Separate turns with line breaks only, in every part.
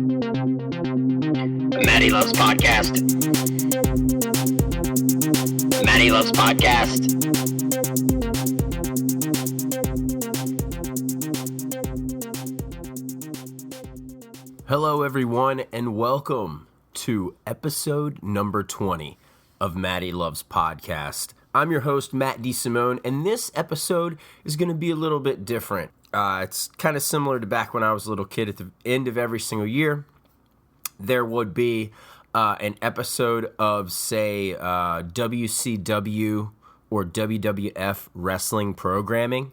Matty Loves Podcast. Matty Loves Podcast.
Hello, everyone, and welcome to episode number 20 of Matty Loves Podcast. I'm your host, Matt Simone, and this episode is going to be a little bit different. It's kind of similar to back when I was a little kid. At the end of every single year, there would be an episode of, say, WCW or WWF wrestling programming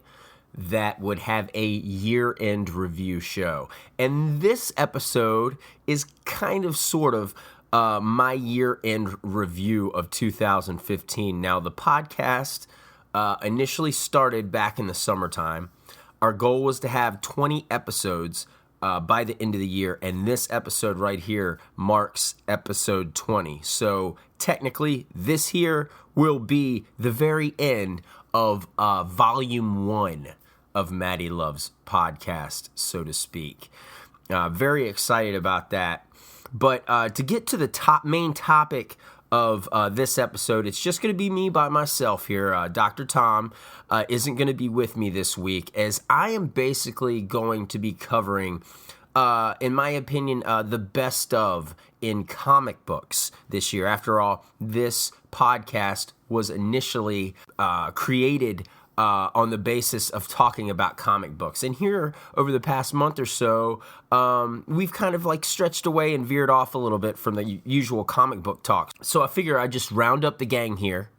that would have a year-end review show. And this episode is kind of sort of my year-end review of 2015. Now, the podcast initially started back in the summertime. Our goal was to have 20 episodes by the end of the year, and this episode right here marks episode 20. So technically, this here will be the very end of volume 1 of Matty Loves Podcast, so to speak. Very excited about that. But to get to the main topic of this episode, it's just going to be me by myself here. Dr. Tom isn't going to be with me this week, as I am basically going to be covering, in my opinion, the best of in comic books this year. After all, this podcast was initially created on the basis of talking about comic books. And here, over the past month or so, we've kind of like stretched away and veered off a little bit from the usual comic book talks. So I figure I'd just round up the gang here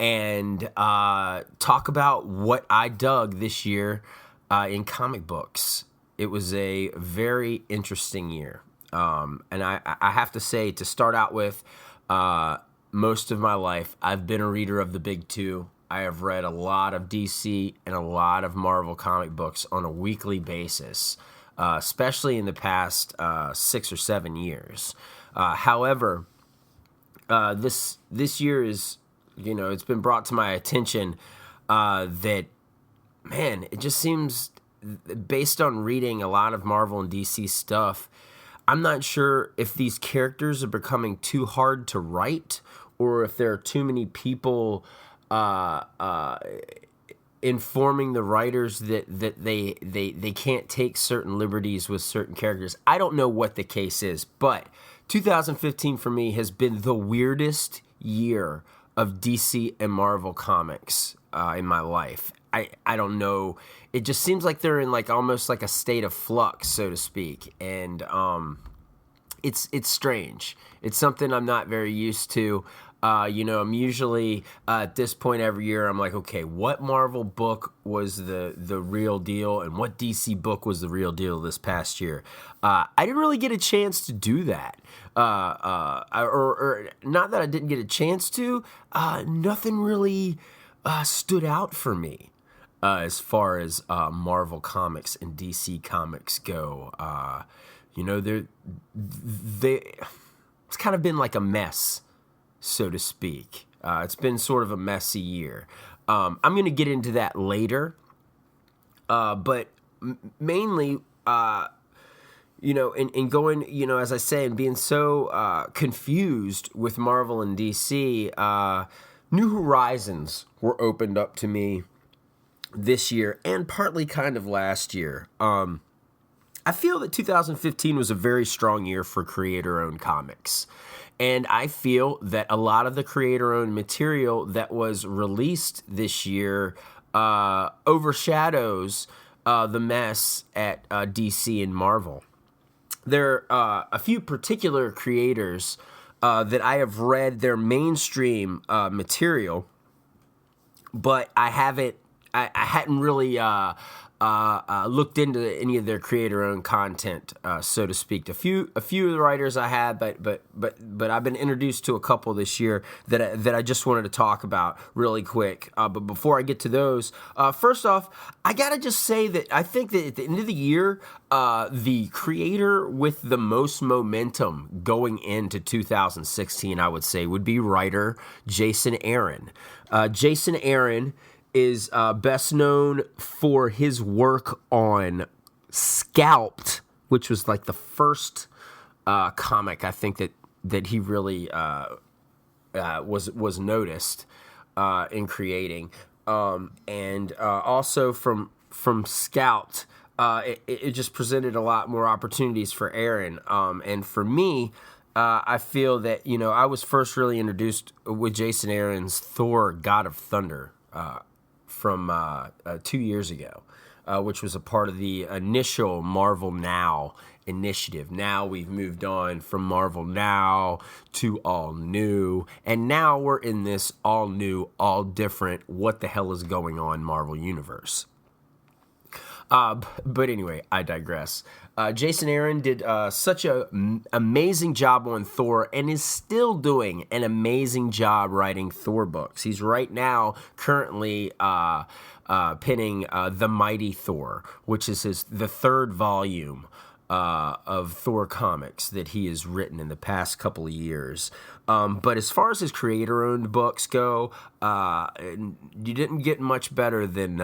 and talk about what I dug this year in comic books. It was a very interesting year. And I have to say, to start out with, most of my life, I've been a reader of the big two. I have read a lot of DC and a lot of Marvel comic books on a weekly basis, especially in the past 6 or 7 years. However, this year is, it's been brought to my attention that, man, it just seems, based on reading a lot of Marvel and DC stuff, I'm not sure if these characters are becoming too hard to write or if there are too many people informing the writers that they can't take certain liberties with certain characters. I don't know what the case is, but 2015 for me has been the weirdest year of DC and Marvel comics in my life. I don't know. It just seems like they're in like almost like a state of flux, so to speak, and it's strange. It's something I'm not very used to. I'm usually at this point every year, I'm like, okay, what Marvel book was the real deal and what DC book was the real deal this past year? I didn't really get a chance to do that. Or not that I didn't get a chance to, nothing really stood out for me as far as Marvel comics and DC comics go. It's kind of been like a mess, so to speak. It's been sort of a messy year. I'm going to get into that later. But mainly, in going, as I say, and being so confused with Marvel and DC, new horizons were opened up to me this year and partly kind of last year. I feel that 2015 was a very strong year for creator-owned comics. And I feel that a lot of the creator-owned material that was released this year overshadows the mess at DC and Marvel. There are a few particular creators that I have read their mainstream material, but I hadn't really looked into any of their creator-owned content, so to speak. A few of the writers I had, but I've been introduced to a couple this year that I just wanted to talk about really quick. But before I get to those, first off, I gotta just say that I think that at the end of the year, the creator with the most momentum going into 2016, I would say, would be writer Jason Aaron. Jason Aaron is best known for his work on Scalped, which was like the first comic. I think that he really was noticed in creating, and also from Scout. It just presented a lot more opportunities for Aaron, and for me, I feel that I was first really introduced with Jason Aaron's Thor: God of Thunder from 2 years ago, which was a part of the initial Marvel Now initiative. Now we've moved on from Marvel Now to All New, and now we're in this all new, all different, what the hell is going on Marvel Universe. But anyway, I digress. Jason Aaron did such an amazing job on Thor and is still doing an amazing job writing Thor books. He's right now currently penning The Mighty Thor, which is the third volume of Thor comics that he has written in the past couple of years. But as far as his creator-owned books go, you didn't get much better than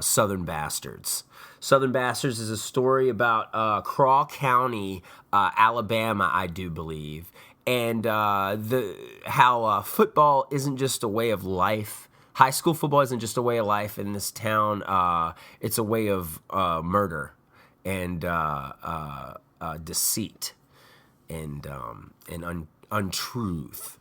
Southern Bastards. Southern Bastards is a story about Craw County, Alabama, I do believe, and how football isn't just a way of life. High school football isn't just a way of life in this town. It's a way of murder and deceit and untruth.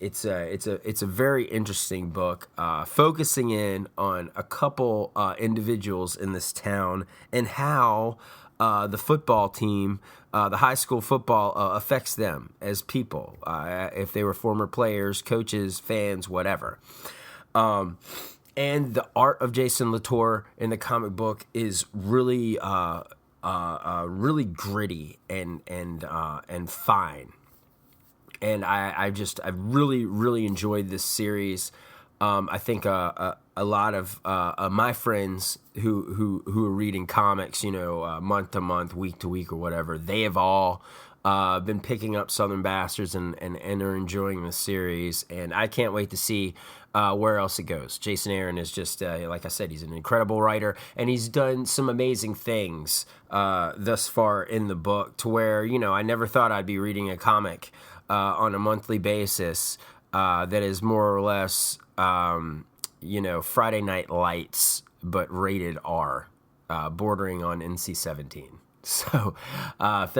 It's a very interesting book, focusing in on a couple individuals in this town and how the football team, the high school football, affects them as people, if they were former players, coaches, fans, whatever. And the art of Jason Latour in the comic book is really really gritty and fine. And I really enjoyed this series. I think a lot of my friends who are reading comics, month to month, week to week, or whatever, they have all been picking up Southern Bastards and are enjoying the series. And I can't wait to see where else it goes. Jason Aaron is just, like I said, he's an incredible writer, and he's done some amazing things thus far in the book to where, I never thought I'd be reading a comic on a monthly basis that is more or less, Friday Night Lights, but rated R, bordering on NC-17. So, if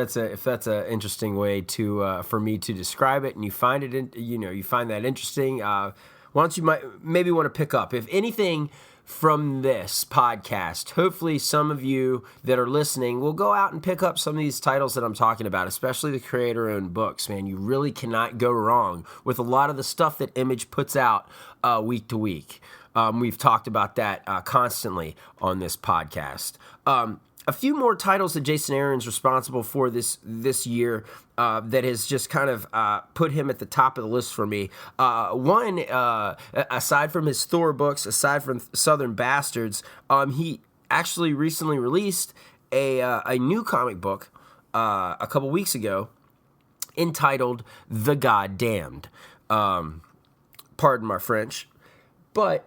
that's a interesting way to for me to describe it, and you find it, you find that interesting, why don't you maybe want to pick up, if anything, from this podcast. Hopefully some of you that are listening will go out and pick up some of these titles that I'm talking about, especially the creator-owned books. Man, you really cannot go wrong with a lot of the stuff that Image puts out week to week. We've talked about that constantly on this podcast. A few more titles that Jason Aaron's responsible for this year that has just kind of put him at the top of the list for me. One, aside from his Thor books, aside from Southern Bastards, he actually recently released a new comic book a couple weeks ago entitled The Goddamned. Pardon my French, but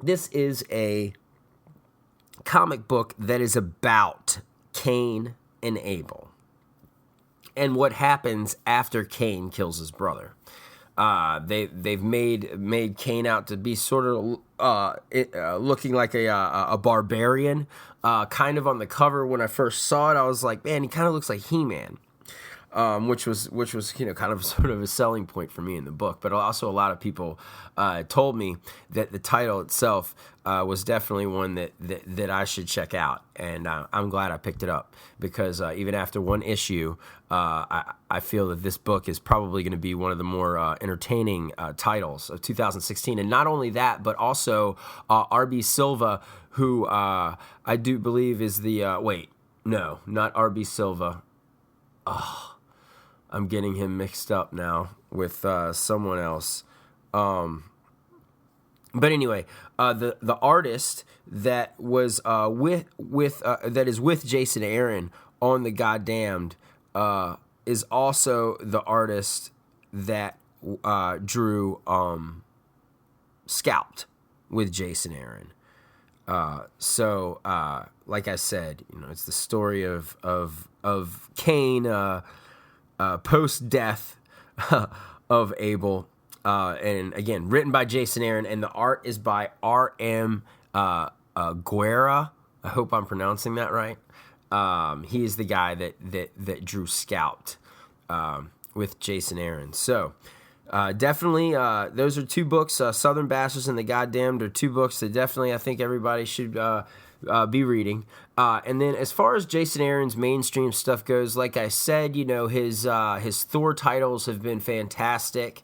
this is a comic book that is about Cain and Abel and what happens after Cain kills his brother. They've made Cain out to be sort of looking like a barbarian. Kind of on the cover when I first saw it, I was like, man, he kind of looks like He-Man. Which was kind of sort of a selling point for me in the book, but also a lot of people told me that the title itself was definitely one that I should check out, and I'm glad I picked it up because even after one issue, I feel that this book is probably going to be one of the more entertaining titles of 2016, and not only that, but also R.B. Silva, who I do believe is the no, not R.B. Silva. I'm getting him mixed up now with someone else. But anyway, the artist that was that is with Jason Aaron on The Goddamned is also the artist that drew Scalped with Jason Aaron. So like I said, it's the story of Cain post death of Abel, and again written by Jason Aaron, and the art is by R.M. Guerra. I hope I'm pronouncing that right. He is the guy that drew Scout with Jason Aaron. So definitely, those are two books. Southern Bastards and the Goddamned are two books that definitely I think everybody should be reading. And then as far as Jason Aaron's mainstream stuff goes, like I said, his Thor titles have been fantastic.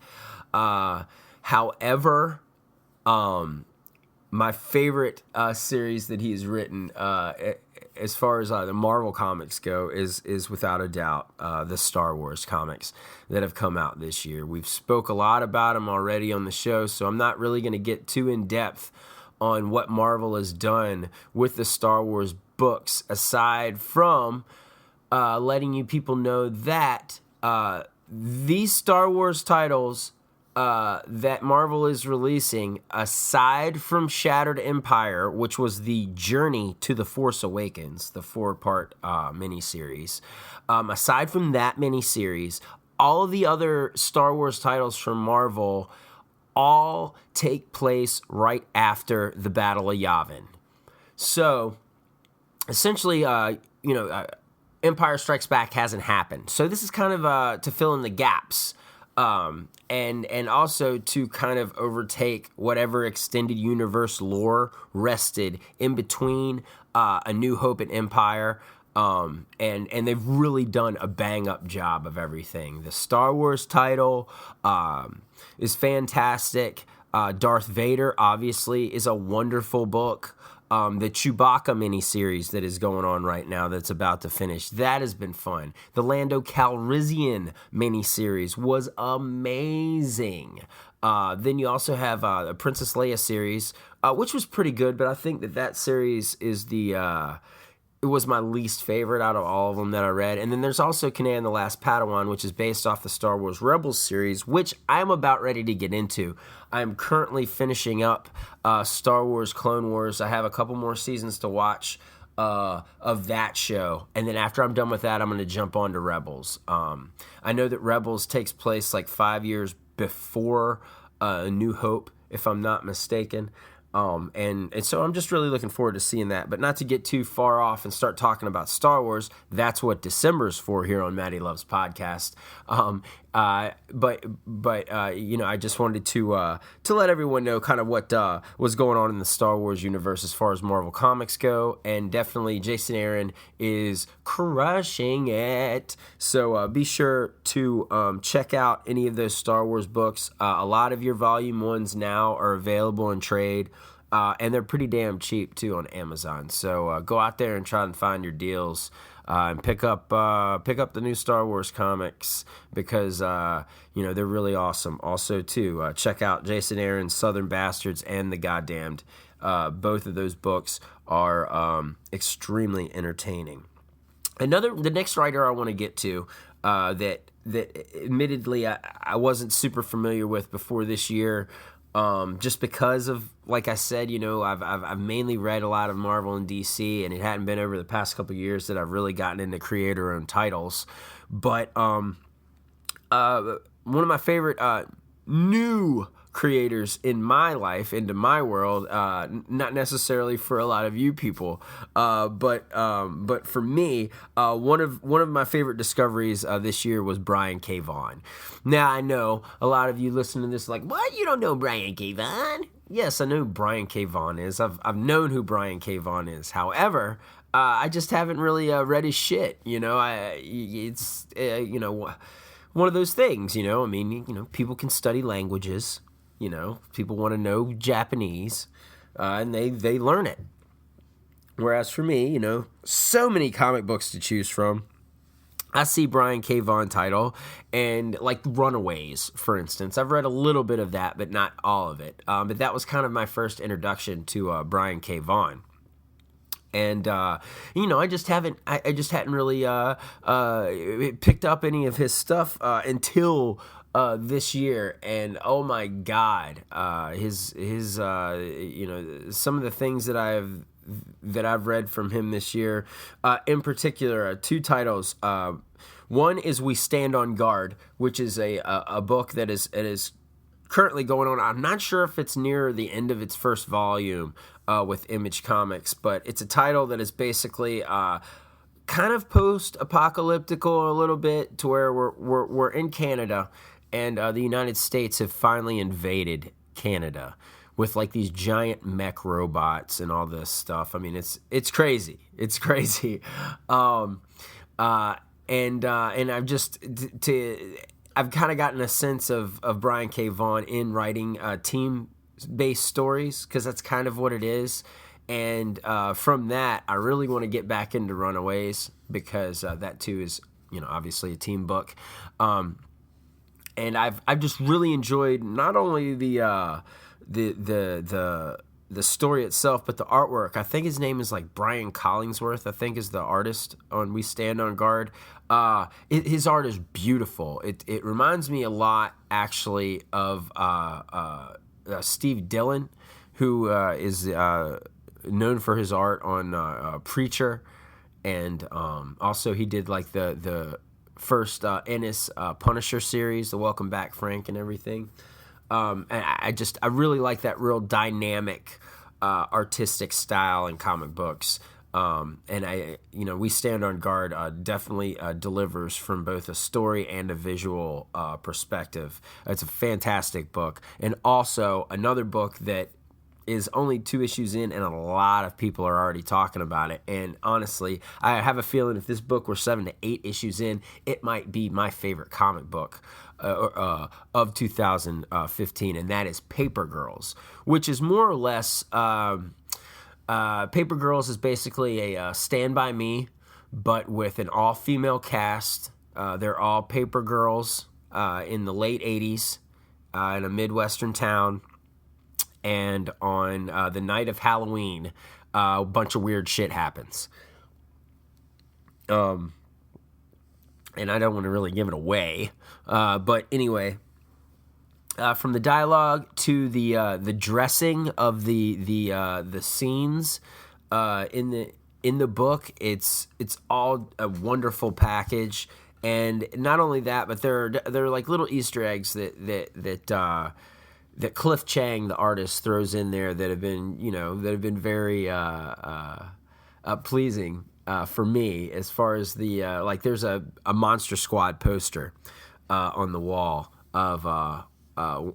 However, my favorite series that he's written, as far as the Marvel comics go, is without a doubt the Star Wars comics that have come out this year. We've spoke a lot about them already on the show, so I'm not really going to get too in depth on what Marvel has done with the Star Wars books, aside from letting you people know that these Star Wars titles that Marvel is releasing, aside from Shattered Empire, which was the journey to The Force Awakens, the 4-part miniseries, aside from that miniseries, all of the other Star Wars titles from Marvel all take place right after the Battle of Yavin. So, essentially, Empire Strikes Back hasn't happened. So this is kind of to fill in the gaps. And also to kind of overtake whatever extended universe lore rested in between A New Hope and Empire. And they've really done a bang-up job of everything. The Star Wars title is fantastic. Darth Vader, obviously, is a wonderful book. The Chewbacca miniseries that is going on right now that's about to finish, that has been fun. The Lando Calrissian miniseries was amazing. Then you also have the Princess Leia series, which was pretty good, but I think that series is it was my least favorite out of all of them that I read. And then there's also Kanan the Last Padawan, which is based off the Star Wars Rebels series, which I'm about ready to get into. I'm currently finishing up Star Wars Clone Wars. I have a couple more seasons to watch of that show. And then after I'm done with that, I'm going to jump on to Rebels. I know that Rebels takes place like 5 years before A New Hope, if I'm not mistaken. And so I'm just really looking forward to seeing that, but not to get too far off and start talking about Star Wars. That's what December's for here on Matty Loves Podcast. I just wanted to let everyone know kind of what was going on in the Star Wars universe as far as Marvel Comics go, and definitely Jason Aaron is crushing it. So be sure to check out any of those Star Wars books. A lot of your Volume 1s now are available in trade. And they're pretty damn cheap too on Amazon. So go out there and try and find your deals and pick up the new Star Wars comics because they're really awesome. Also too, check out Jason Aaron's Southern Bastards and The Goddamned. Both of those books are extremely entertaining. The next writer I want to get to that admittedly I wasn't super familiar with before this year. Just because of, like I said, I've mainly read a lot of Marvel and DC, and it hadn't been over the past couple of years that I've really gotten into creator-owned titles. But one of my favorite new creators in my life, into my world, not necessarily for a lot of you people, but for me, one of my favorite discoveries this year was Brian K. Vaughan. Now, I know a lot of you listening to this like, what? You don't know Brian K. Vaughan? Yes, I know who Brian K. Vaughan is. I've known who Brian K. Vaughan is. However, I just haven't really read his shit. It's one of those things. People can study languages. People want to know Japanese, and they learn it. Whereas for me, so many comic books to choose from. I see Brian K. Vaughan title, and like Runaways, for instance. I've read a little bit of that, but not all of it. But that was kind of my first introduction to Brian K. Vaughan. And I just hadn't really picked up any of his stuff until this year, and oh my God, his some of the things that that I've read from him this year. In particular, two titles. One is We Stand on Guard, which is a book that is currently going on. I'm not sure if it's near the end of its first volume with Image Comics, but it's a title that is basically kind of post-apocalyptical a little bit, to where we're in Canada, and the United States have finally invaded Canada with like these giant mech robots and all this stuff. I mean, it's crazy. It's crazy. And I've just I've kind of gotten a sense of Brian K. Vaughan in writing team-based stories, because that's kind of what it is. And from that, I really want to get back into Runaways, because that too is, obviously a team book. And I've just really enjoyed not only the story itself, but the artwork. I think his name is like Brian Collingsworth, I think, is the artist on We Stand on Guard. His art is beautiful. It reminds me a lot, actually, of Steve Dillon, who is known for his art on Preacher, and also he did like the first Ennis Punisher series, the Welcome Back Frank and everything. And I really like that real dynamic artistic style in comic books. And We Stand on Guard definitely delivers from both a story and a visual perspective. It's a fantastic book. And also another book that is only 2 issues in, and a lot of people are already talking about it. And honestly, I have a feeling if this book were 7 to 8 issues in, it might be my favorite comic book of 2015, and that is Paper Girls, which is more or less... Paper Girls is basically a Stand By Me, but with an all-female cast. They're all paper girls in the late 80s in a Midwestern town. And on the night of Halloween, a bunch of weird shit happens. And I don't want to really give it away. But anyway... from the dialogue to the dressing of the scenes in the book, it's all a wonderful package. And not only that, but there are like little Easter eggs that Cliff Chang, the artist, throws in there that have been very pleasing for me, as far as the there's a Monster Squad poster on the wall of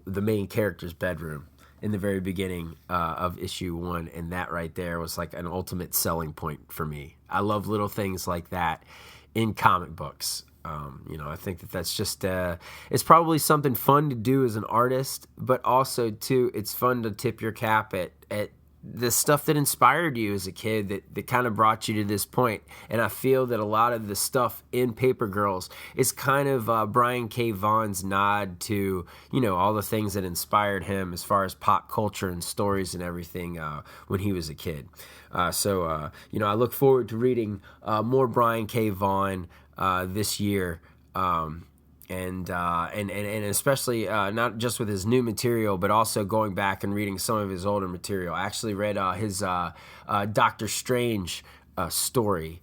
the main character's bedroom in the very beginning of issue 1, and that right there was like an ultimate selling point for me. I love little things like that in comic books. I think that's just it's probably something fun to do as an artist, but also too, it's fun to tip your cap at the stuff that inspired you as a kid that kind of brought you to this point. And I feel that a lot of the stuff in Paper Girls is kind of Brian K. Vaughan's nod to, all the things that inspired him as far as pop culture and stories and everything when he was a kid. So I look forward to reading more Brian K. Vaughan this year. And especially not just with his new material, but also going back and reading some of his older material. I actually read his Doctor Strange story,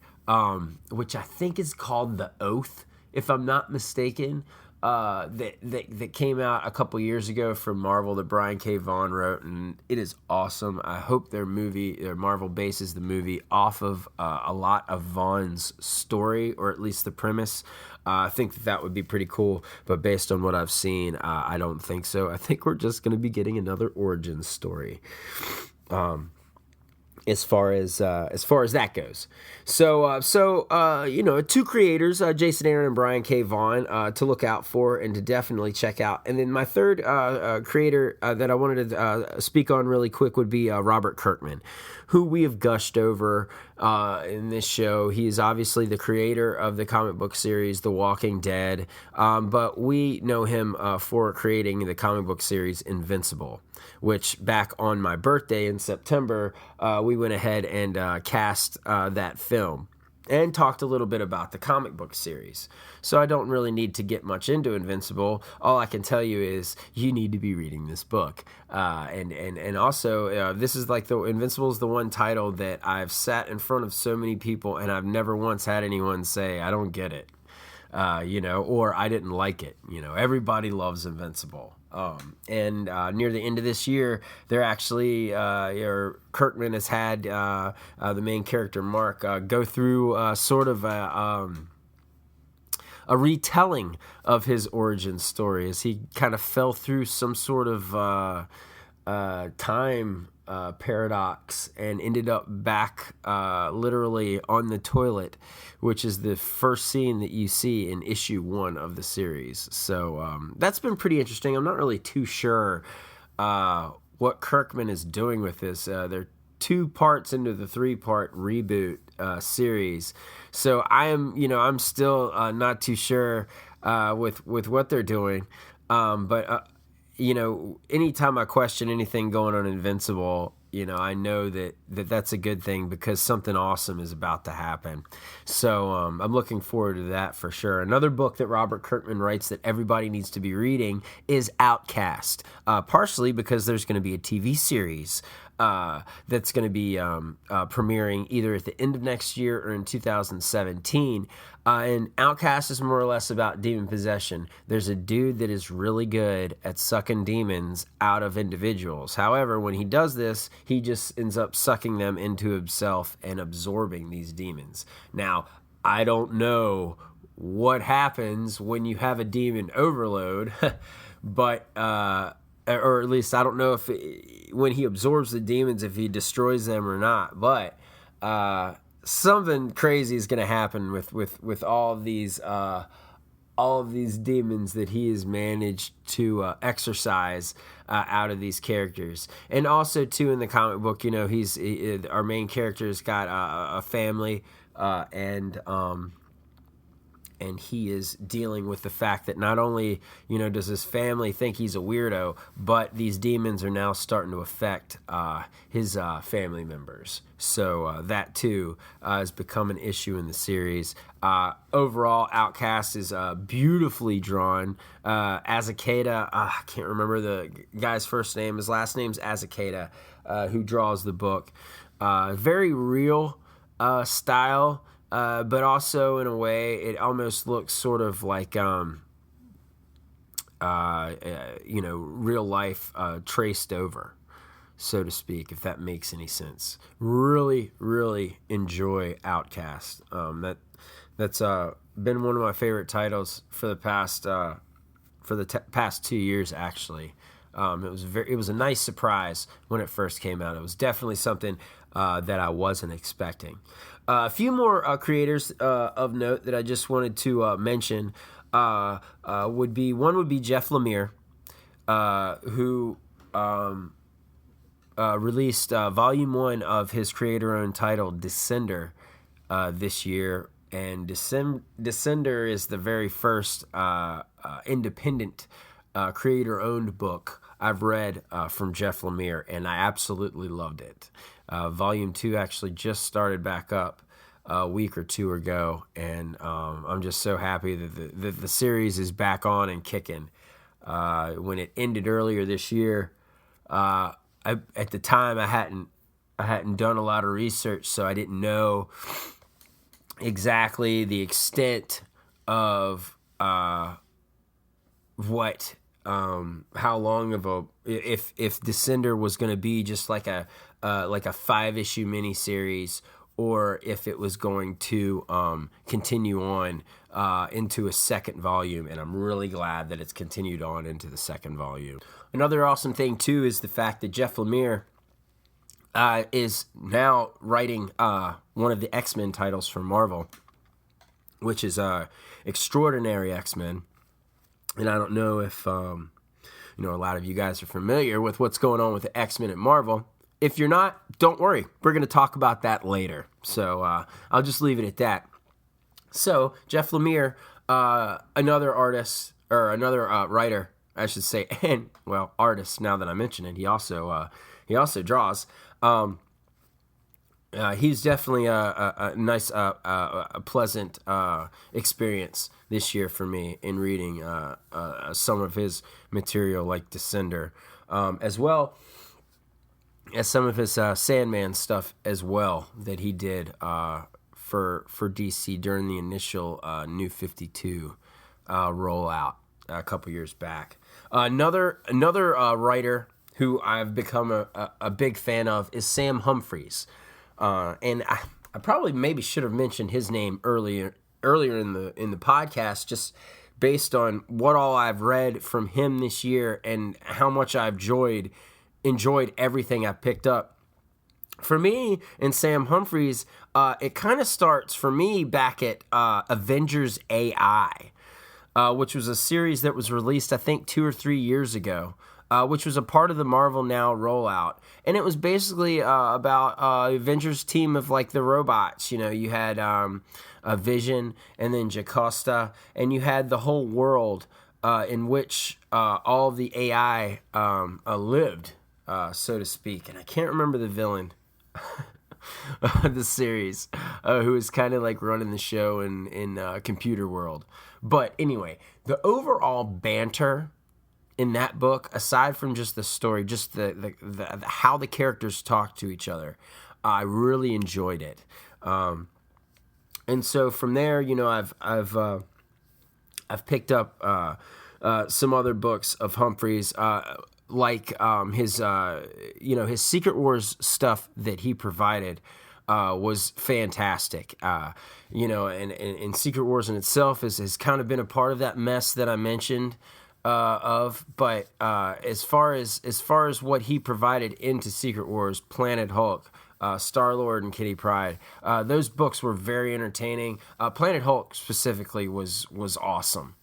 which I think is called The Oath, if I'm not mistaken, that came out a couple years ago from Marvel that Brian K. Vaughan wrote, and it is awesome. I hope their Marvel bases the movie off of a lot of Vaughn's story, or at least the premise. I think that would be pretty cool, but based on what I've seen, I don't think so. I think we're just going to be getting another origin story. As far as that goes. So 2 creators, Jason Aaron and Brian K. Vaughan, to look out for and to definitely check out. And then my third creator that I wanted to speak on really quick would be Robert Kirkman, who we have gushed over in this show. He is obviously the creator of the comic book series The Walking Dead, but we know him for creating the comic book series Invincible, which back on my birthday in September, we went ahead and cast that film. and talked a little bit about the comic book series. So I don't really need to get much into Invincible. All I can tell you is you need to be reading this book. And also, this is like Invincible is the one title that I've sat in front of so many people and I've never once had anyone say, I don't get it, or I didn't like it. Everybody loves Invincible. And near the end of this year, they're actually, Kirkman has had the main character, Mark, go through sort of a retelling of his origin story as he kind of fell through some sort of time paradox and ended up back literally on the toilet, which is the first scene that you see in issue 1 of the series. So that's been pretty interesting. I'm not really too sure what Kirkman is doing with this. They're 2 parts into the 3-part reboot series. So I'm still not too sure with what they're doing. But anytime I question anything going on Invincible, I know that's a good thing because something awesome is about to happen. So I'm looking forward to that for sure. Another book that Robert Kirkman writes that everybody needs to be reading is Outcast, partially because there's going to be a TV series that's going to be premiering either at the end of next year or in 2017. And Outcast is more or less about demon possession. There's a dude that is really good at sucking demons out of individuals. However, when he does this, he just ends up sucking them into himself and absorbing these demons. Now, I don't know what happens when you have a demon overload, but or at least I don't know if when he absorbs the demons, if he destroys them or not. But something crazy is going to happen with all of these demons that he has managed to exorcise out of these characters. And also too in the comic book, our main character's got a family and he is dealing with the fact that not only, does his family think he's a weirdo, but these demons are now starting to affect his family members. So that, too, has become an issue in the series. Overall, Outcast is beautifully drawn. Azekata, I can't remember the guy's first name. His last name's Azekata, who draws the book. Very real style. But also in a way, it almost looks sort of like, real life traced over, so to speak, if that makes any sense. Really, really enjoy Outcast. That's been one of my favorite titles for the past past 2 years, actually. It was a nice surprise when it first came out. It was definitely something that I wasn't expecting. A few more creators of note that I just wanted to mention would be Jeff Lemire, who released Volume 1 of his creator-owned title Descender this year. And Descender is the very first independent creator-owned book I've read from Jeff Lemire, and I absolutely loved it. Volume 2 actually just started back up a week or two ago, and I'm just so happy that the series is back on and kicking. When it ended earlier this year, at the time I hadn't done a lot of research, so I didn't know exactly the extent of what. How long of if Descender was going to be just like a 5-issue miniseries, or if it was going to continue on into a second volume, and I'm really glad that it's continued on into the second volume. Another awesome thing too is the fact that Jeff Lemire is now writing one of the X-Men titles for Marvel, which is Extraordinary X-Men. And I don't know if, a lot of you guys are familiar with what's going on with the X-Men at Marvel. If you're not, don't worry. We're going to talk about that later. So I'll just leave it at that. So Jeff Lemire, another artist, or another writer, I should say, and, artist now that I mention it, he also draws. he's definitely a nice, a pleasant experience this year for me in reading some of his material, like Descender, as well as some of his Sandman stuff as well that he did for DC during the initial New 52 rollout a couple years back. Another writer who I've become a big fan of is Sam Humphries. And I probably maybe should have mentioned his name earlier in the podcast, just based on what all I've read from him this year and how much I've enjoyed everything I've picked up. For me and Sam Humphries, it kind of starts for me back at Avengers AI, which was a series that was released I think 2 or 3 years ago. Which was a part of the Marvel Now rollout. And it was basically about Avengers team of like the robots. You know, you had Vision and then Jocasta, and you had the whole world in which all of the AI lived, so to speak. And I can't remember the villain of the series, who was kind of like running the show in Computer World. But anyway, the overall banter in that book, aside from just the story, just the how the characters talk to each other, I really enjoyed it. And so from there, you know, I've picked up some other books of Humphries, like his Secret Wars stuff that he provided was fantastic. And Secret Wars in itself has kind of been a part of that mess that I mentioned. But as far as what he provided into Secret Wars, Planet Hulk, Star-Lord, and Kitty Pryde, those books were very entertaining. Planet Hulk specifically was awesome.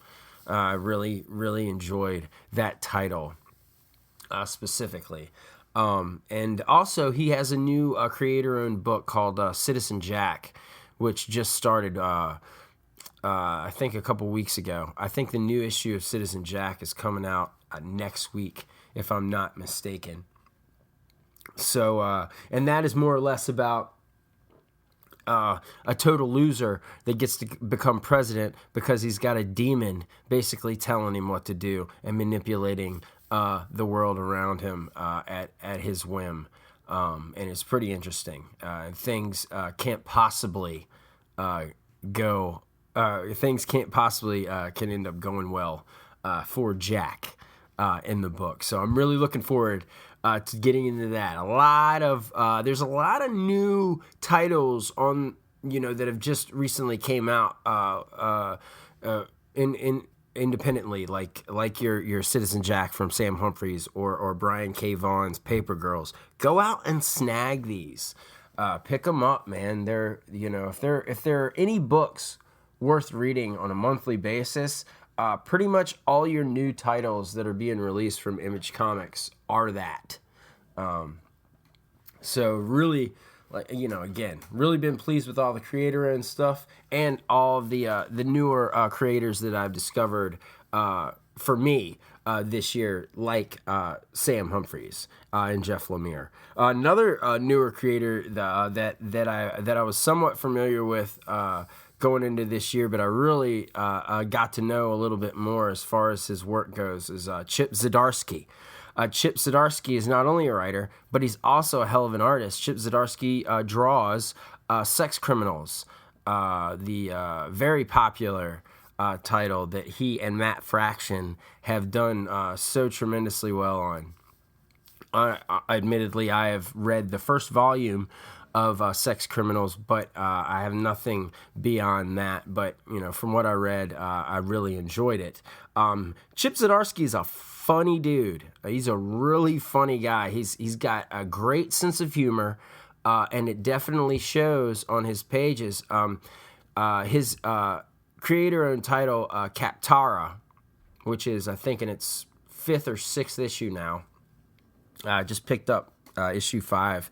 I really enjoyed that title specifically. And also he has a new creator-owned book called Citizen Jack, which just started I think a couple weeks ago. I think the new issue of Citizen Jack is coming out next week, if I'm not mistaken. So, and that is more or less about a total loser that gets to become president because he's got a demon basically telling him what to do and manipulating the world around him at his whim. And it's pretty interesting. Things can't possibly go... things can't possibly can end up going well for Jack in the book. So I'm really looking forward to getting into that. There's a lot of new titles on that have just recently came out independently, like your Citizen Jack from Sam Humphries or Brian K. Vaughan's Paper Girls. Go out and snag these. Pick them up, man. They're if there are any books worth reading on a monthly basis, pretty much all your new titles that are being released from Image Comics are that. So really, again, really been pleased with all the creator-owned stuff and all of the newer creators that I've discovered for me this year, like Sam Humphries and Jeff Lemire. Another newer creator that I was somewhat familiar with going into this year, but I really got to know a little bit more as far as his work goes, is Chip Zdarsky. Chip Zdarsky is not only a writer, but he's also a hell of an artist. Chip Zdarsky draws Sex Criminals, the very popular title that he and Matt Fraction have done so tremendously well on. Admittedly, I have read the first volume of Sex Criminals, but I have nothing beyond that. But, from what I read, I really enjoyed it. Chip Zdarsky is a funny dude. He's a really funny guy. He's got a great sense of humor, and it definitely shows on his pages. His creator-owned title, Kaptara, which is, I think, in its 5th or 6th issue now. I just picked up issue 5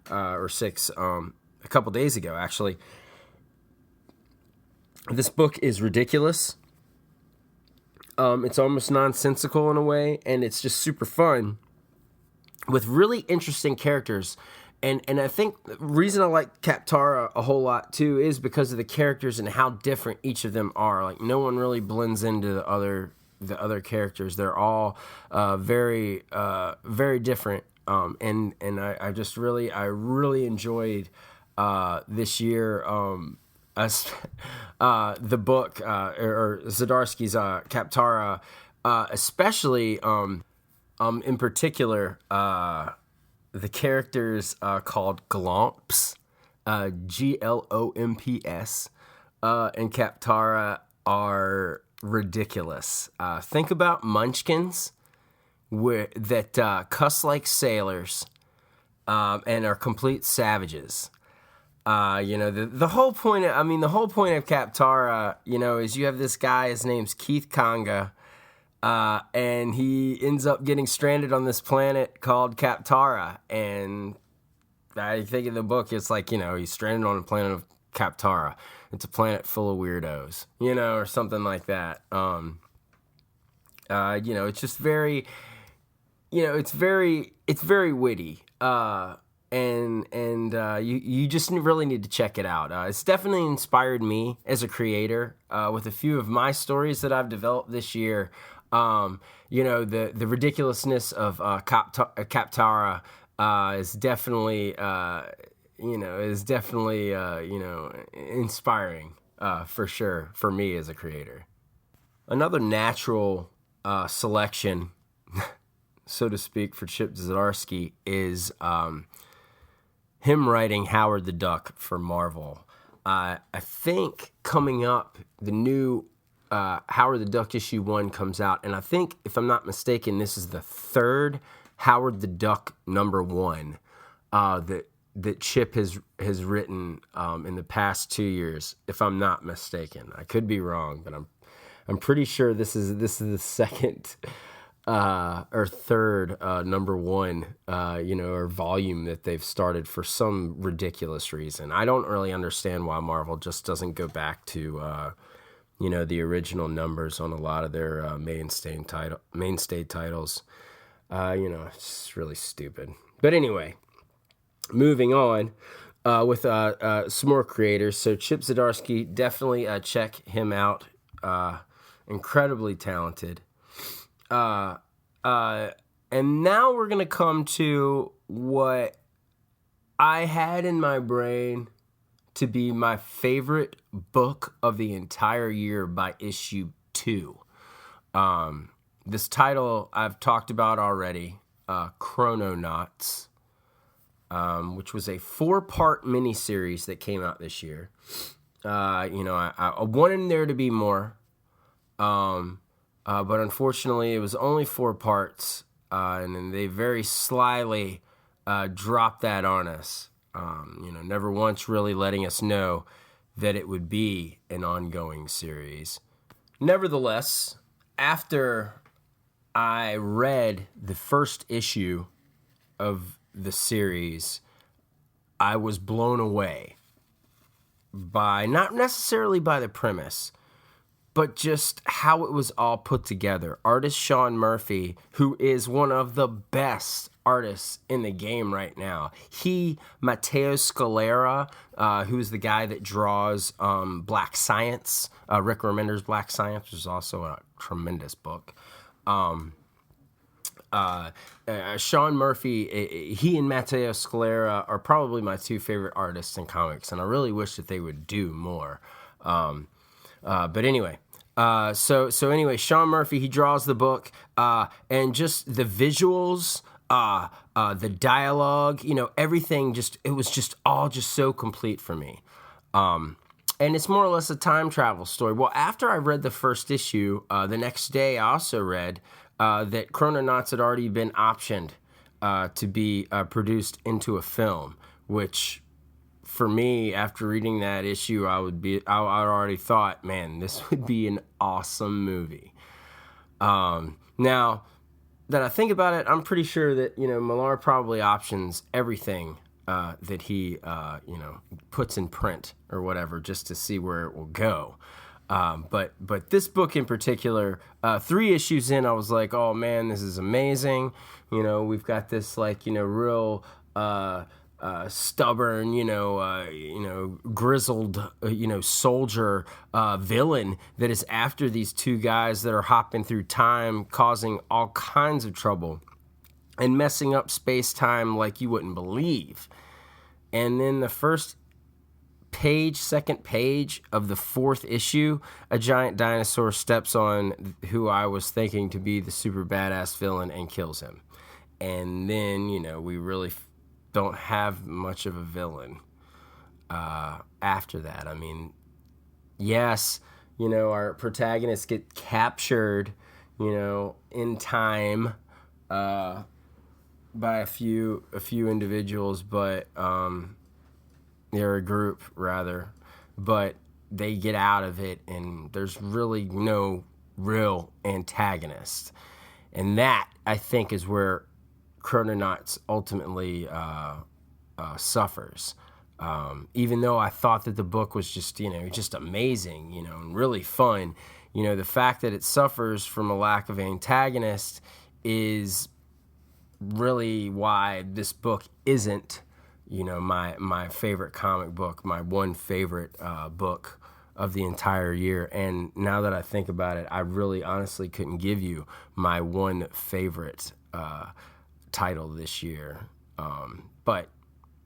or 6 a couple days ago, actually. This book is ridiculous. It's almost nonsensical in a way, and it's just super fun with really interesting characters And I think the reason I like Kaptara a whole lot too is because of the characters and how different each of them are. Like no one really blends into the other characters. They're all very different. And I just really enjoyed this year the book or Zdarsky's Kaptara, especially in particular the characters called Glomps, Glomps, and Kaptara are ridiculous. Think about munchkins that cuss like sailors and are complete savages. The whole point of Kaptara, is you have this guy, his name's Keith Kanga, and he ends up getting stranded on this planet called Kaptara. And I think in the book, it's like, he's stranded on a planet of Kaptara. It's a planet full of weirdos, or something like that. It's just very, it's very witty. And you just really need to check it out. It's definitely inspired me as a creator with a few of my stories that I've developed this year. The ridiculousness of Kaptara is definitely inspiring for sure for me as a creator. Another natural selection, so to speak, for Chip Zdarsky is him writing Howard the Duck for Marvel. I think coming up, the new Howard the Duck issue 1 comes out, and I think, if I'm not mistaken, this is the third Howard the Duck number 1 that Chip has written in the past 2 years, if I'm not mistaken. I could be wrong, but I'm pretty sure this is the second or third number 1 or volume that they've started for some ridiculous reason. I don't really understand why Marvel just doesn't go back to the original numbers on a lot of their mainstay titles. It's really stupid. But anyway, moving on with some more creators. So Chip Zdarsky, definitely check him out. Incredibly talented. And now we're going to come to what I had in my brain to be my favorite book of the entire year by issue 2. This title I've talked about already, Chrononauts, which was a 4-part miniseries that came out this year. I wanted there to be more, but unfortunately it was only 4 parts, and then they very slyly dropped that on us. Never once really letting us know that it would be an ongoing series. Nevertheless, after I read the first issue of the series, I was blown away by, not necessarily by the premise, but just how it was all put together. Artist Sean Murphy, who is one of the best artists in the game right now. Matteo Scalera, who's the guy that draws Black Science, Rick Remender's Black Science, which is also a tremendous book. Sean Murphy, he and Matteo Scalera are probably my 2 favorite artists in comics, and I really wish that they would do more. But anyway, so anyway, Sean Murphy, he draws the book, and just the visuals, the dialogue, everything it was just all so complete for me. And it's more or less a time travel story. Well, after I read the first issue, the next day I also read that Chrononauts had already been optioned to be produced into a film, which for me, after reading that issue, I already thought, man, this would be an awesome movie. Now that I think about it, I'm pretty sure that, Millar probably options everything that he, puts in print or whatever, just to see where it will go. But this book in particular, 3 issues in, I was like, oh man, this is amazing. We've got this real stubborn, grizzled, soldier villain that is after these two guys that are hopping through time, causing all kinds of trouble and messing up space-time like you wouldn't believe. And then the second page of the fourth issue, a giant dinosaur steps on who I was thinking to be the super badass villain and kills him. And then, we really don't have much of a villain after that. I mean, yes, our protagonists get captured, in time by a few individuals, but they're a group rather, but they get out of it, and there's really no real antagonist, and that I think is where Chrononauts ultimately suffers. Even though I thought that the book was just amazing, and really fun, the fact that it suffers from a lack of antagonist is really why this book isn't, my favorite comic book, my one favorite book of the entire year. And now that I think about it, I really honestly couldn't give you my one favorite title this year, but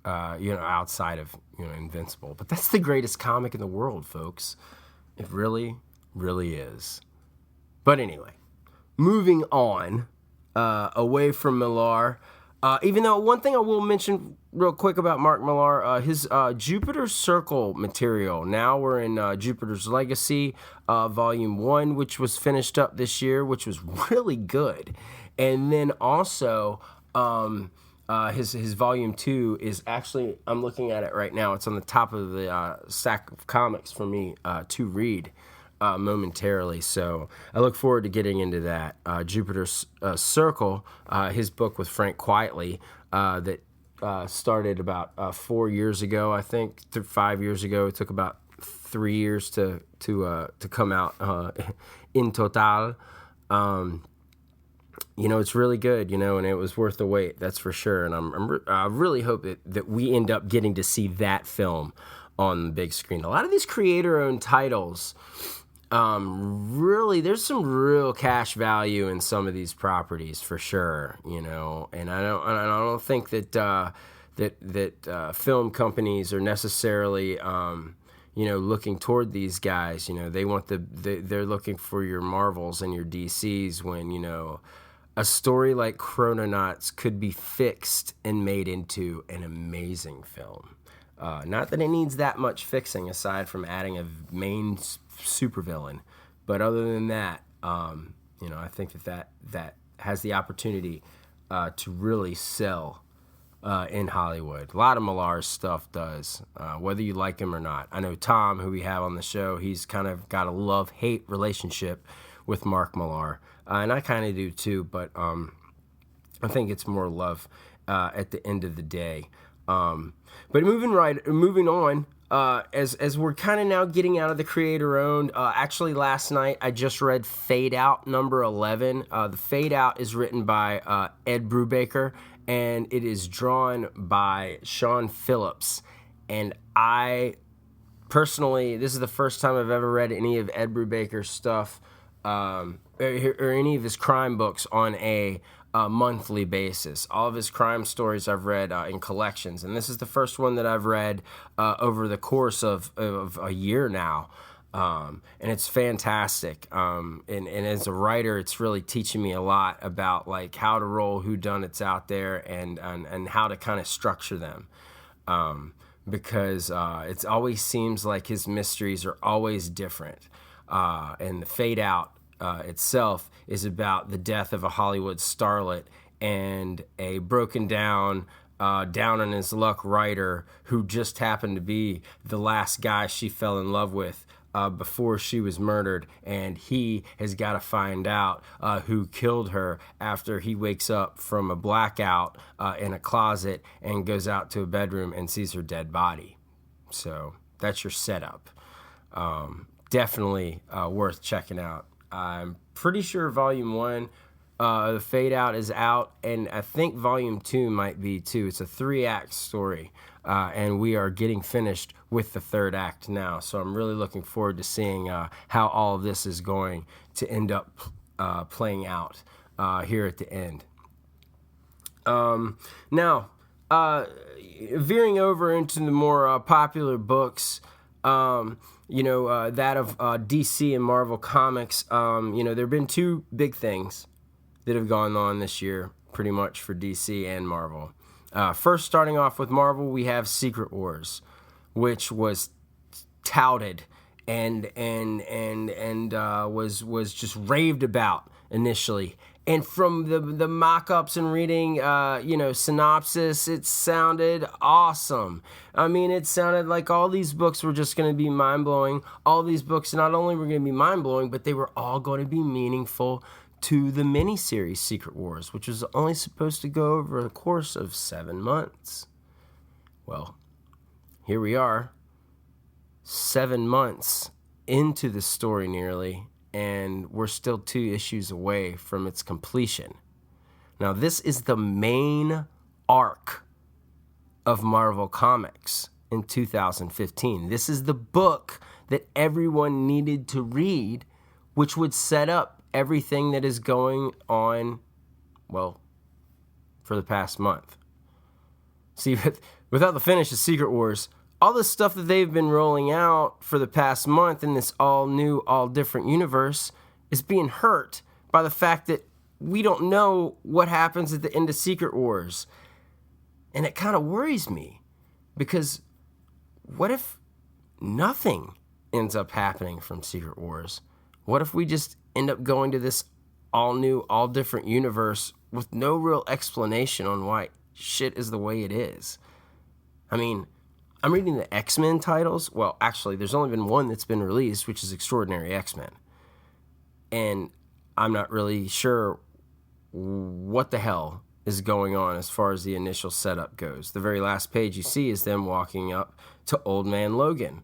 outside of Invincible. But that's the greatest comic in the world, folks. It really, really is. But anyway, moving on away from Millar. Even though one thing I will mention real quick about Mark Millar, his Jupiter Circle material. Now we're in Jupiter's Legacy, Volume 1, which was finished up this year, which was really good. And then also his Volume 2 is actually, I'm looking at it right now, it's on the top of the stack of comics for me to read momentarily. So I look forward to getting into that. Jupiter's Circle, his book with Frank Quitely, that started about 4 years ago, I think, 5 years ago. It took about 3 years to come out in total. It's really good, and it was worth the wait, that's for sure. And I really hope that we end up getting to see that film on the big screen. A lot of these creator-owned titles, really, there's some real cash value in some of these properties for sure, and I don't think that film companies are necessarily looking toward these guys. They want they're looking for your Marvels and your DCs when a story like Chrononauts could be fixed and made into an amazing film. Not that it needs that much fixing aside from adding a main supervillain, but other than that, I think that has the opportunity to really sell in Hollywood. A lot of Millar's stuff does, whether you like him or not. I know Tom, who we have on the show, he's kind of got a love-hate relationship with Mark Millar, and I kind of do too, but I think it's more love at the end of the day. But moving on, as we're kind of now getting out of the creator-owned, actually last night I just read Fade Out number 11. The Fade Out is written by Ed Brubaker, and it is drawn by Sean Phillips. And I personally, this is the first time I've ever read any of Ed Brubaker's stuff, or any of his crime books on a monthly basis. All of his crime stories I've read in collections, and this is the first one that I've read over the course of a year now, and it's fantastic. And as a writer, it's really teaching me a lot about like how to roll whodunits out there and how to kind of structure them, because it always seems like his mysteries are always different. And the Fade Out itself is about the death of a Hollywood starlet and a broken down, down on his luck writer who just happened to be the last guy she fell in love with before she was murdered, and he has got to find out who killed her after he wakes up from a blackout in a closet and goes out to a bedroom and sees her dead body. So that's your setup. Definitely worth checking out. I'm pretty sure Volume 1 The Fade Out is out, and I think Volume 2 might be too. It's a 3-act story, and we are getting finished with the 3rd act now. So I'm really looking forward to seeing how all of this is going to end up playing out here at the end. Now, veering over into the more popular books, that of DC and Marvel Comics, there have been 2 big things that have gone on this year, pretty much for DC and Marvel. First, starting off with Marvel, we have Secret Wars, which was touted and was just raved about initially. And from the mock-ups and reading, synopsis, it sounded awesome. I mean, it sounded like all these books were just going to be mind-blowing. All these books not only were going to be mind-blowing, but they were all going to be meaningful to the miniseries Secret Wars, which was only supposed to go over the course of 7 months. Well, here we are, 7 months into the story nearly, and we're still 2 issues away from its completion. Now, this is the main arc of Marvel Comics in 2015. This is the book that everyone needed to read, which would set up everything that is going on, well, for the past month. See, without the finish of Secret Wars, all the stuff that they've been rolling out for the past month in this all-new, all-different universe is being hurt by the fact that we don't know what happens at the end of Secret Wars. And it kind of worries me, because what if nothing ends up happening from Secret Wars? What if we just end up going to this all-new, all-different universe with no real explanation on why shit is the way it is? I mean, I'm reading the X-Men titles. Well, actually, there's only been one that's been released, which is Extraordinary X-Men. And I'm not really sure what the hell is going on as far as the initial setup goes. The very last page you see is them walking up to Old Man Logan,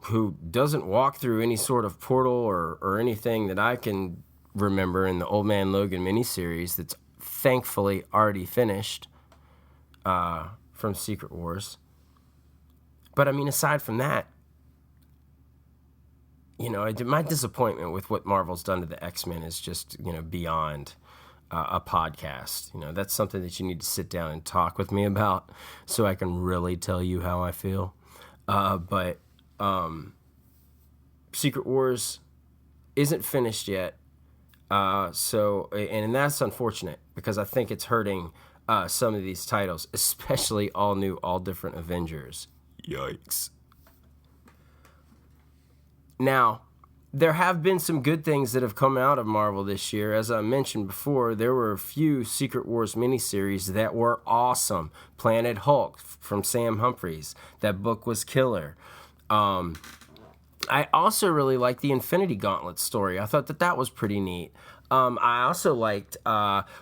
who doesn't walk through any sort of portal or anything that I can remember in the Old Man Logan miniseries that's thankfully already finished from Secret Wars. But, I mean, aside from that, my disappointment with what Marvel's done to the X-Men is just, beyond a podcast. That's something that you need to sit down and talk with me about so I can really tell you how I feel. But Secret Wars isn't finished yet. And that's unfortunate, because I think it's hurting some of these titles, especially all new, all different Avengers. Yikes. Now, there have been some good things that have come out of Marvel this year. As I mentioned before, there were a few Secret Wars miniseries that were awesome. Planet Hulk from Sam Humphries. That book was killer. I also really liked the Infinity Gauntlet story. I thought that was pretty neat. I also liked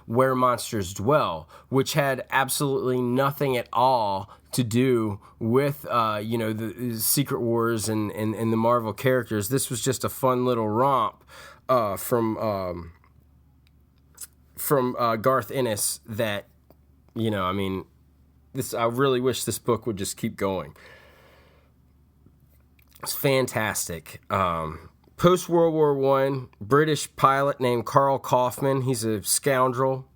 Where Monsters Dwell, which had absolutely nothing at all to do with the Secret Wars and the Marvel characters. This was just a fun little romp from Garth Ennis that, I really wish this book would just keep going. It's fantastic. Post-World War I, British pilot named Carl Kaufman. He's a scoundrel.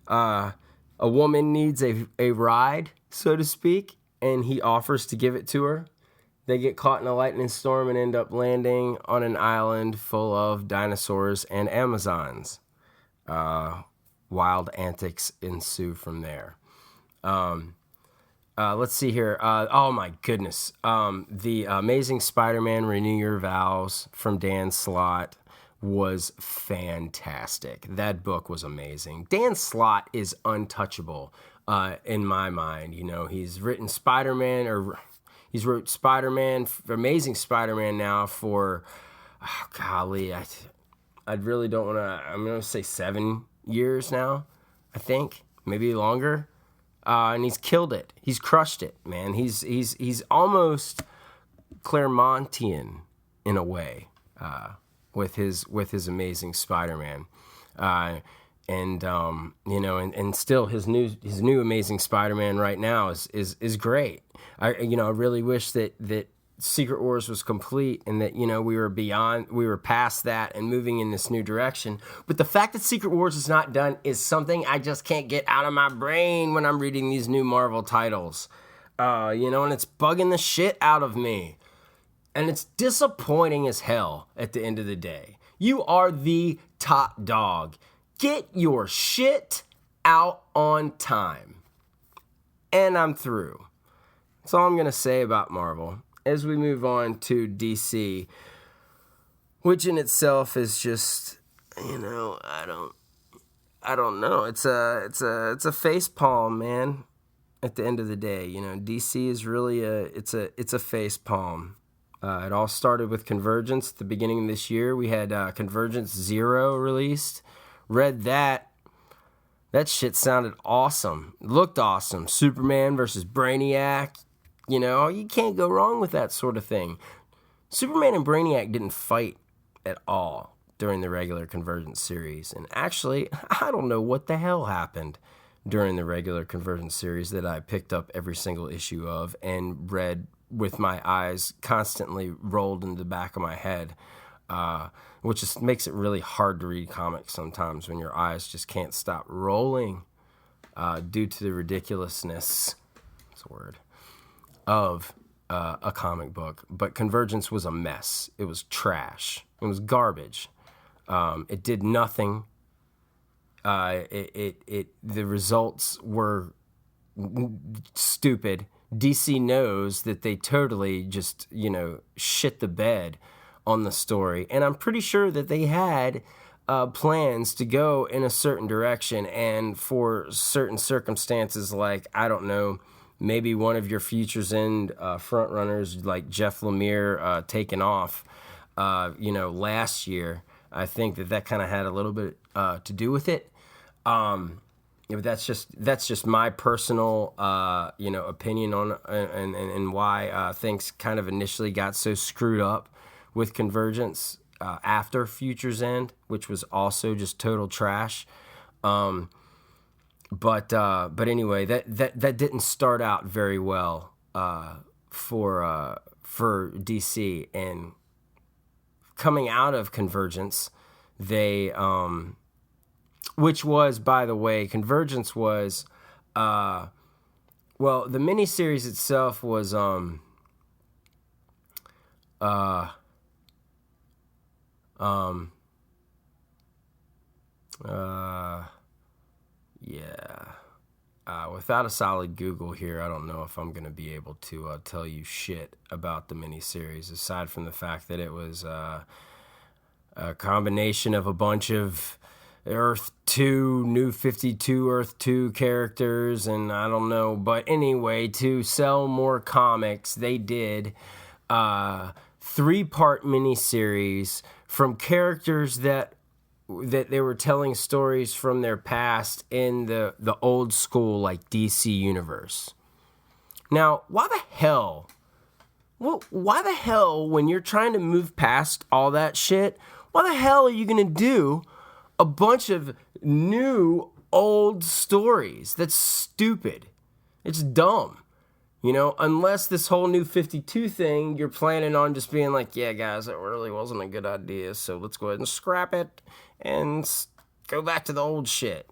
A woman needs a ride, so to speak, and he offers to give it to her. They get caught in a lightning storm and end up landing on an island full of dinosaurs and Amazons. Wild antics ensue from there. Let's see here. Oh, my goodness. The Amazing Spider-Man Renew Your Vows from Dan Slott was fantastic. That book was amazing. Dan Slott is untouchable in my mind. He's written Spider-Man, he's wrote Spider-Man, Amazing Spider-Man now for, golly, I really don't want to, I'm going to say 7 years now, I think, maybe longer. And he's killed it. He's crushed it, man. He's almost Claremontian in a way with his Amazing Spider-Man. And still his new Amazing Spider-Man right now is great. I really wish that Secret Wars was complete and that, we were past that and moving in this new direction. But the fact that Secret Wars is not done is something I just can't get out of my brain when I'm reading these new Marvel titles. And it's bugging the shit out of me. And it's disappointing as hell at the end of the day. You are the top dog. Get your shit out on time. And I'm through. That's all I'm going to say about Marvel. As we move on to DC, which in itself is just, I don't know. It's a face palm, man. At the end of the day, DC is really it's a face palm. It all started with Convergence at the beginning of this year. We had Convergence 0 released. Read that. That shit sounded awesome. Looked awesome. Superman versus Brainiac. You can't go wrong with that sort of thing. Superman and Brainiac didn't fight at all during the regular Convergence series. And actually, I don't know what the hell happened during the regular Convergence series that I picked up every single issue of and read with my eyes constantly rolled into the back of my head, which just makes it really hard to read comics sometimes when your eyes just can't stop rolling due to the ridiculousness, that's a word, of a comic book. But Convergence was a mess. It was trash. It was garbage. It did nothing. The results were stupid. DC knows that they totally just, shit the bed on the story. And I'm pretty sure that they had plans to go in a certain direction. And for certain circumstances, like, I don't know, maybe one of your Futures End frontrunners like Jeff Lemire taking off, last year, I think that kind of had a little bit to do with it. But that's just my personal, opinion on and why things kind of initially got so screwed up with Convergence after Futures End, which was also just total trash. But anyway, that didn't start out very well for DC. And coming out of Convergence, they which was, by the way, Convergence was, the miniseries itself was, without a solid Google here, I don't know if I'm going to be able to tell you shit about the miniseries, aside from the fact that it was a combination of a bunch of Earth 2, New 52 Earth 2 characters, and I don't know. But anyway, to sell more comics, they did a 3-part miniseries from characters that they were telling stories from their past in the old school, like, DC universe. Now, why the hell, when you're trying to move past all that shit, why the hell are you going to do a bunch of new old stories? That's stupid. It's dumb. Unless this whole New 52 thing, you're planning on just being like, yeah, guys, that really wasn't a good idea, so let's go ahead and scrap it and go back to the old shit.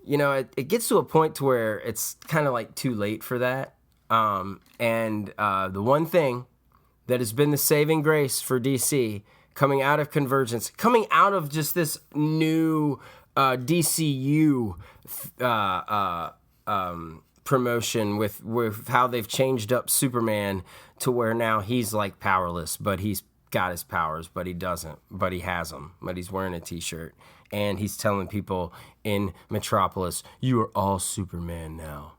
It gets to a point to where it's kind of like too late for that. And the one thing that has been the saving grace for DC coming out of Convergence, coming out of just this new DCU promotion with how they've changed up Superman to where now he's like powerless, but he's got his powers, but he doesn't, but he has them, but he's wearing a t-shirt, and he's telling people in Metropolis, you are all Superman now,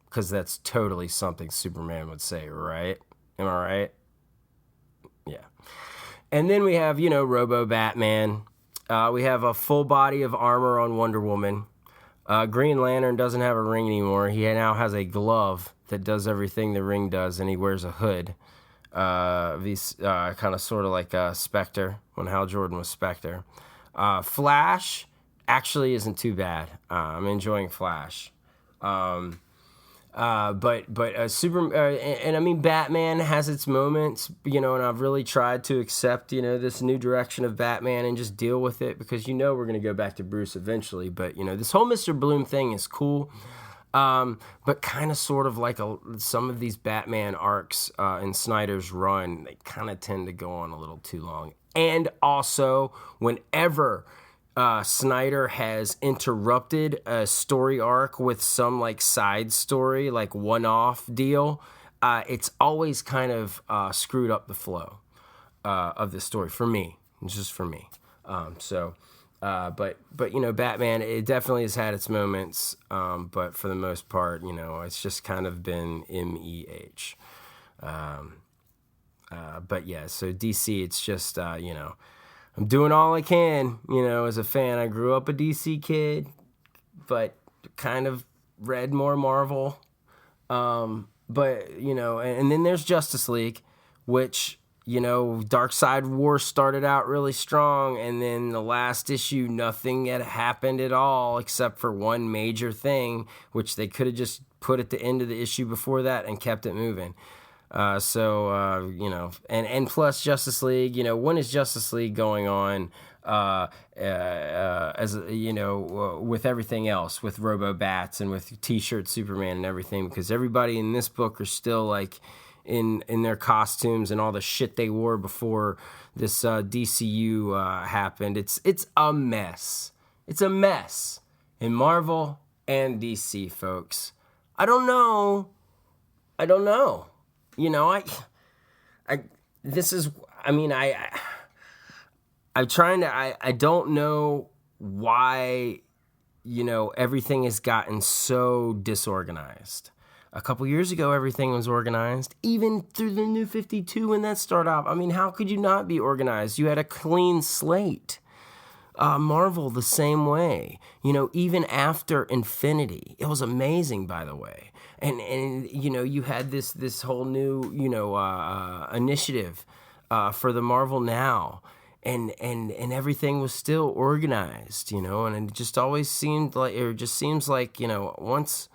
because that's totally something Superman would say, right? Am I right? Yeah. And then we have, Robo Batman. We have a full body of armor on Wonder Woman. Green Lantern doesn't have a ring anymore. He now has a glove that does everything the ring does, and he wears a hood. He's kind of sort of like Spectre, when Hal Jordan was Spectre. Flash actually isn't too bad. I'm enjoying Flash. But and I mean, Batman has its moments, and I've really tried to accept, this new direction of Batman and just deal with it because, we're going to go back to Bruce eventually. But, this whole Mr. Bloom thing is cool. But kind of sort of like some of these Batman arcs in Snyder's run, they kind of tend to go on a little too long. And also, whenever Snyder has interrupted a story arc with some like side story, like one-off deal, it's always kind of screwed up the flow of the story for me. It's just for me. But Batman, it definitely has had its moments. But for the most part, it's just kind of been MEH. But yeah, so DC, it's just I'm doing all I can, as a fan. I grew up a DC kid, but kind of read more Marvel. But, and then there's Justice League, which, Darkseid War started out really strong, and then the last issue, nothing had happened at all except for one major thing, which they could have just put at the end of the issue before that and kept it moving. And plus Justice League, when is Justice League going on, with everything else, with Robo-Bats and with T-shirt Superman and everything, because everybody in this book are still like in their costumes and all the shit they wore before this DCU happened. It's a mess. It's a mess in Marvel and DC, folks. I don't know. I don't know why, everything has gotten so disorganized. A couple years ago, everything was organized, even through the New 52 when that started off. I mean, how could you not be organized? You had a clean slate. Marvel the same way, even after Infinity. It was amazing, by the way. And you had this whole new, initiative for the Marvel Now. And everything was still organized, and it just always seemed like, once,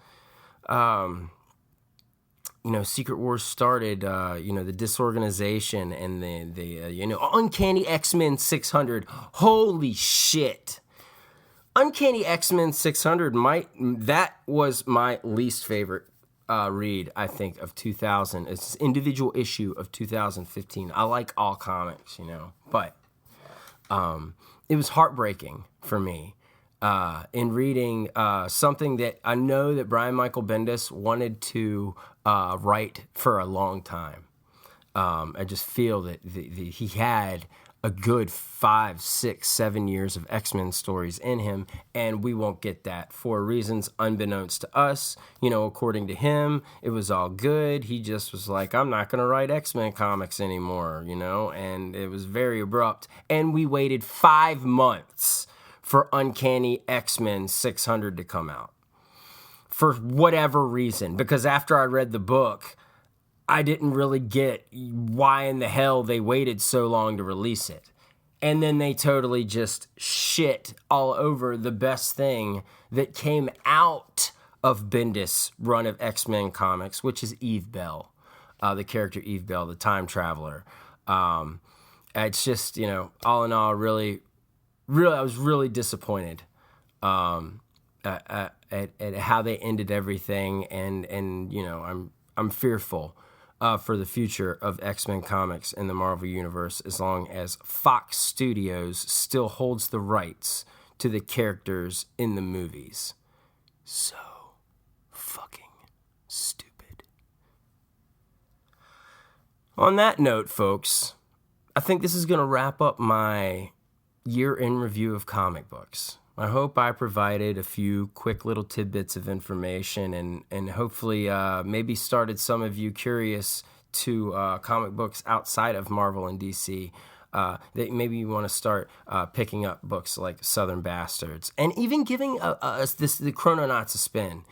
Secret Wars started, the disorganization and the Uncanny X-Men 600. Holy shit. Uncanny X-Men 600 that was my least favorite read, I think, of 2000. It's an individual issue of 2015. I like all comics, but it was heartbreaking for me in reading something that I know that Brian Michael Bendis wanted to write for a long time. I just feel that he had a good 5, 6, 7 years of X-Men stories in him, and we won't get that for reasons unbeknownst to us. According to him, it was all good. He just was like, I'm not going to write X-Men comics anymore, and it was very abrupt. And we waited 5 months for Uncanny X-Men 600 to come out for whatever reason, because after I read the book, I didn't really get why in the hell they waited so long to release it. And then they totally just shit all over the best thing that came out of Bendis' run of X-Men comics, which is Eve Bell, the character Eve Bell, the time traveler. It's just, all in all, really, I was really disappointed at how they ended everything, and I'm fearful for the future of X-Men comics in the Marvel Universe as long as Fox Studios still holds the rights to the characters in the movies. So fucking stupid. On that note, folks, I think this is going to wrap up my year-in review of comic books. I hope I provided a few quick little tidbits of information and hopefully maybe started some of you curious to comic books outside of Marvel and DC. That maybe you want to start picking up books like Southern Bastards and even giving the Chrononauts a spin.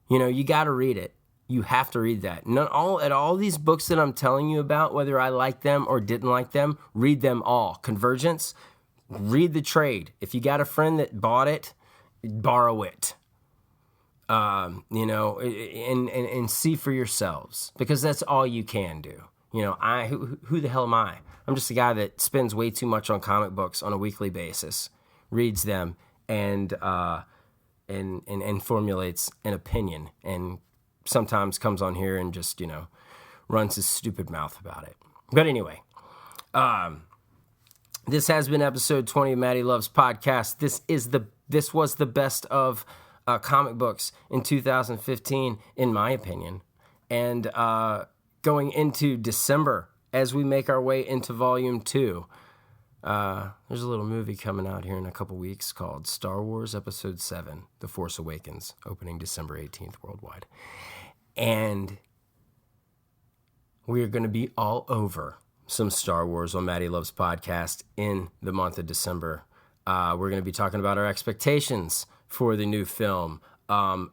You got to read it. You have to read that. All these books that I'm telling you about, whether I like them or didn't like them, read them all. Convergence, read the trade. If you got a friend that bought it, borrow it. And see for yourselves, because that's all you can do. Who the hell am I? I'm just a guy that spends way too much on comic books on a weekly basis, reads them, and formulates an opinion, and sometimes comes on here and just, runs his stupid mouth about it. But anyway, this has been episode 20 of Matty Loves Podcast. This was the best of comic books in 2015, in my opinion. And going into December, as we make our way into Volume 2, there's a little movie coming out here in a couple weeks called Star Wars Episode 7, The Force Awakens, opening December 18th worldwide. And we're going to be all over some Star Wars on Matty Loves Podcast in the month of December. We're going to be talking about our expectations for the new film.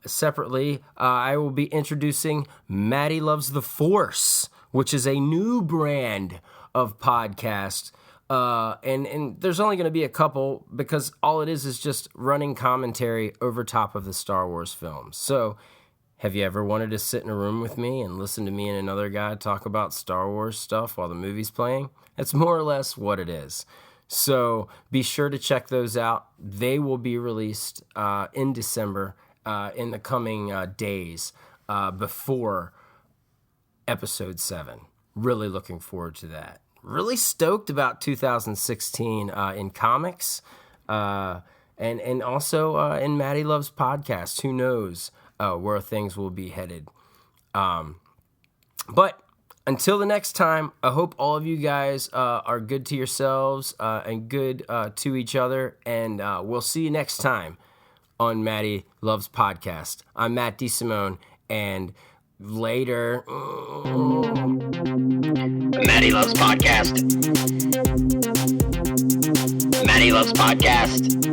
Separately, I will be introducing Matty Loves the Force, which is a new brand of podcast. And there's only going to be a couple, because all it is just running commentary over top of the Star Wars films. So, have you ever wanted to sit in a room with me and listen to me and another guy talk about Star Wars stuff while the movie's playing? That's more or less what it is. So be sure to check those out. They will be released in December, in the coming days, before Episode 7. Really looking forward to that. Really stoked about 2016 in comics, and also in Matty Loves Podcast. Who knows where things will be headed. But until the next time, I hope all of you guys are good to yourselves and good to each other. And we'll see you next time on Matty Loves Podcast. I'm Matt D. Simone, and later.
Matty Loves Podcast. Matty Loves Podcast.